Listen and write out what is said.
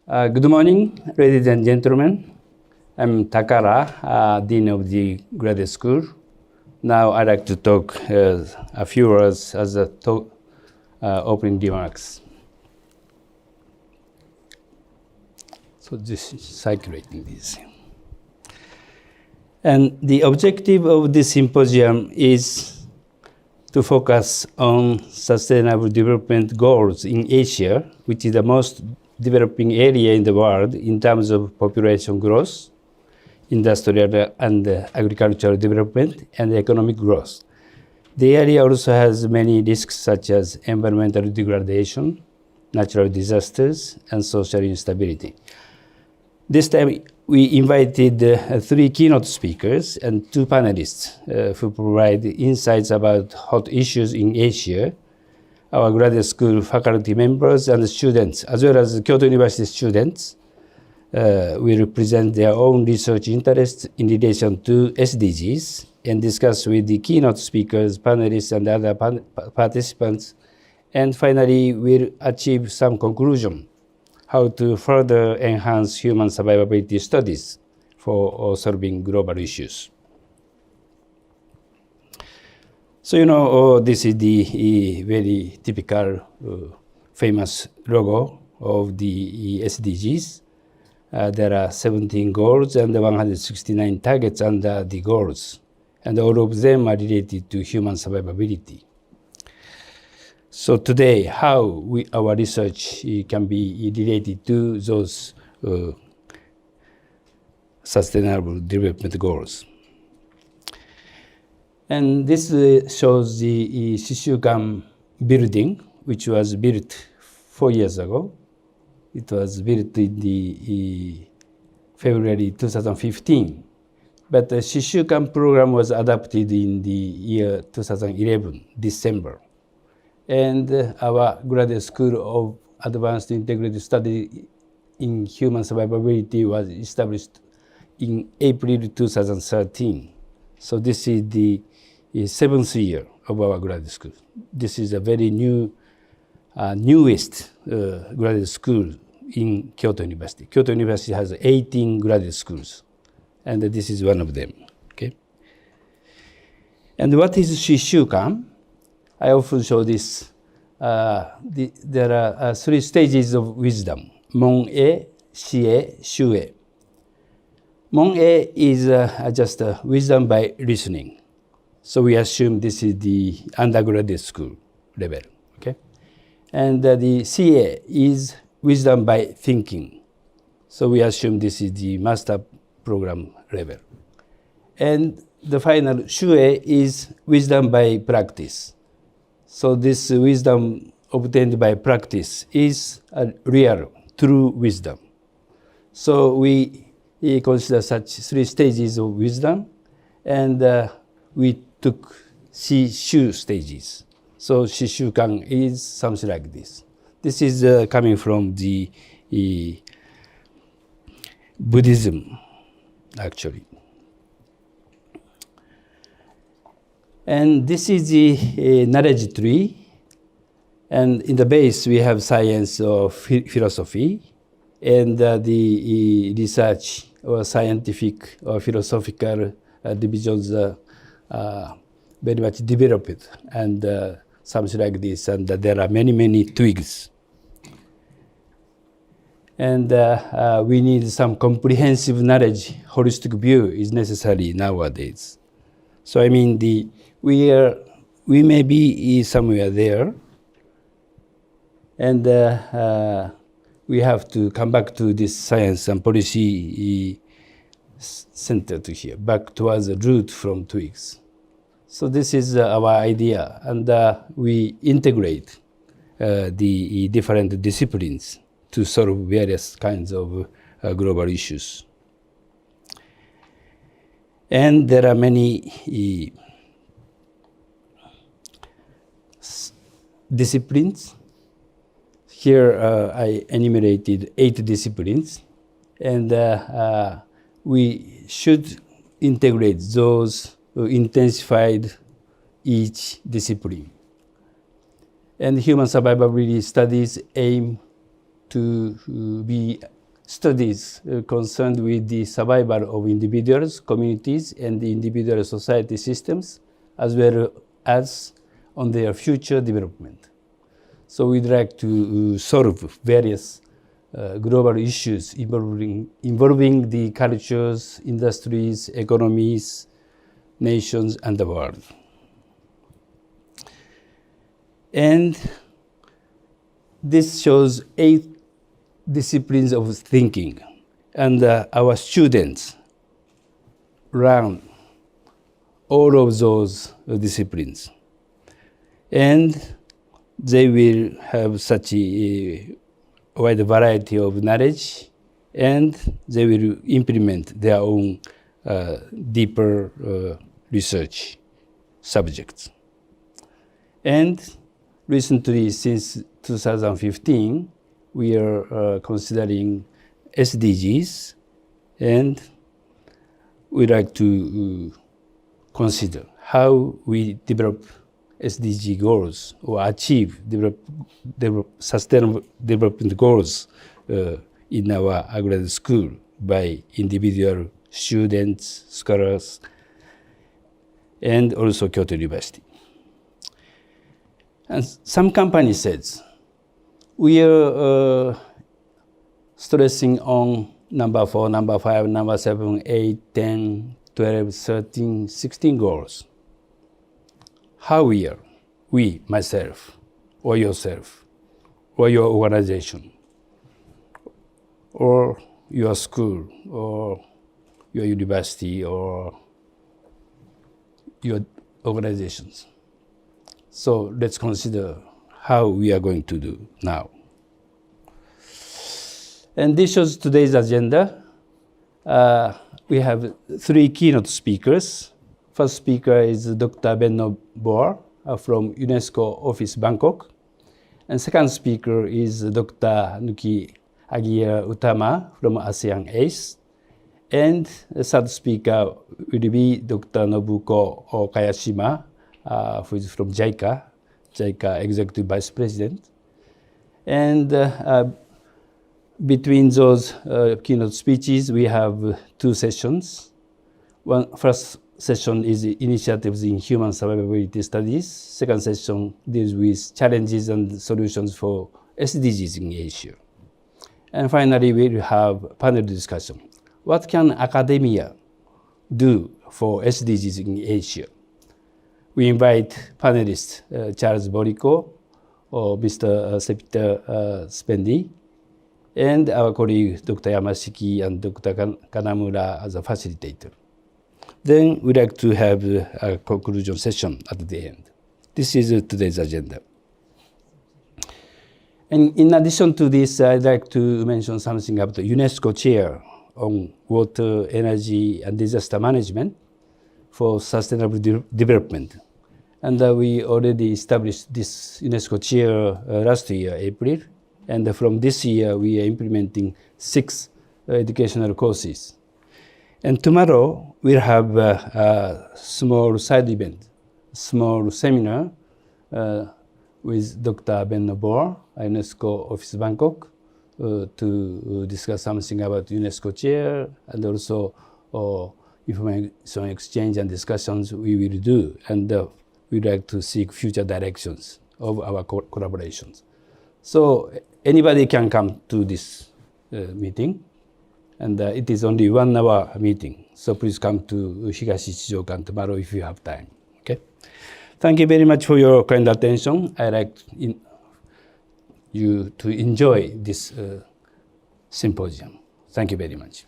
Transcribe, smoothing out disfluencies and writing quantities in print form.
Good morning, ladies and gentlemen. I'm Takara, Dean of the Graduate School. Now I'd like to talk a few words as a opening remarks. So this is circulating this. And the objective of this symposium is to focus on sustainable development goals in Asia, which is the most developing area in the world in terms of population growth, industrial and agricultural development, and economic growth. The area also has many risks such as environmental degradation, natural disasters, and social instability. This time, we invited 3 keynote speakers and 2 panelists who provide insights about hot issues in Asia. Our graduate school faculty members and students, as well as Kyoto University students, will present their own research interests in relation to SDGs and discuss with the keynote speakers, panelists, and other participants. And finally, we'll achieve some conclusion how to further enhance human survivability studies for solving global issues. So, this is the very typical famous logo of the SDGs. There are 17 goals and 169 targets under the goals, and all of them are related to human survivability. So today, how our research can be related to those sustainable development goals. And this shows the Shishu-kan building, which was built 4 years ago. It was built in the February 2015. But the Shishu-kan program was adopted in the year 2011, December. And our graduate school of advanced integrated study in human survivability was established in April 2013. So this is the 7th year of our graduate school. This is a very newest graduate school in Kyoto University. Kyoto University has 18 graduate schools, and this is one of them. Okay. And what is Shishu-kan? I often show this. There are 3 stages of wisdom: Mon-e, Shi-e, Shu-e. Mon-e is just wisdom by listening. So we assume this is the undergraduate school level. Okay? And the Shi-e is wisdom by thinking. So we assume this is the master program level. And the final Shu-e is wisdom by practice. So this wisdom obtained by practice is a real, true wisdom. So we consider such 3 stages of wisdom, and we took Shishu stages. So Shishu-kan is something like this. This is coming from the Buddhism, actually. And this is the knowledge tree. And in the base, we have science or philosophy, and the research or scientific or philosophical divisions are very much developed, and something like this. And there are many, many twigs. And we need some comprehensive knowledge, holistic view is necessary nowadays. So I mean, we may be somewhere there, and we have to come back to this science and policy center to here, back towards the root from twigs. So this is our idea, and we integrate the different disciplines to solve various kinds of global issues. And there are many disciplines. Here I enumerated 8 disciplines, and we should integrate those intensified each discipline. And human survivability studies aim to be studies concerned with the survival of individuals, communities, and the individual society systems, as well as on their future development. So we'd like to solve various global issues involving the cultures, industries, economies, nations, and the world. And this shows 8 disciplines of thinking. And our students learn all of those disciplines. And they will have such a wide variety of knowledge, and they will implement their own deeper research subjects. And recently, since 2015, we are considering SDGs, and we like to consider how we develop SDG goals or achieve sustainable development goals in our graduate school by individual students, scholars, and also Kyoto University. And some company says, we are stressing on number 4, number 5, number 7, 8, 10, 12, 13, 16 goals. How we, myself, or yourself, or your organization, or your school, or your university, or your organizations. So let's consider how we are going to do now. And this shows today's agenda. We have 3 keynote speakers. First speaker is Dr. Benno Boer from UNESCO Office Bangkok. And second speaker is Dr. Nuki Agia Utama from ASEAN ACE. And the third speaker will be Dr. Nobuko Kayashima, who is from JICA Executive Vice President. And between those keynote speeches, we have 2 sessions. First session is initiatives in human survivability studies. Second session deals with challenges and solutions for SDGs in Asia. And finally, we'll have panel discussion. What can academia do for SDGs in Asia? We invite panelists Charles Borico, or Mr. Sepita Spendi, and our colleague Dr. Yamashiki and Dr. Kanamura as a facilitator. Then we'd like to have a conclusion session at the end. This is today's agenda. And in addition to this, I'd like to mention something about the UNESCO chair on water, energy, and disaster management for sustainable development. And we already established this UNESCO chair last year, April. And from this year, we are implementing 6 educational courses. And tomorrow, we'll have a small side event, small seminar with Dr. Benno Boer, UNESCO Office Bangkok, to discuss something about UNESCO chair and also information exchange and discussions we will do. And we'd like to seek future directions of our collaborations. So anybody can come to this meeting. And it is only 1 hour meeting. So please come to Higashi Shishu-kan tomorrow if you have time. Okay? Thank you very much for your kind attention. I like you to enjoy this symposium. Thank you very much.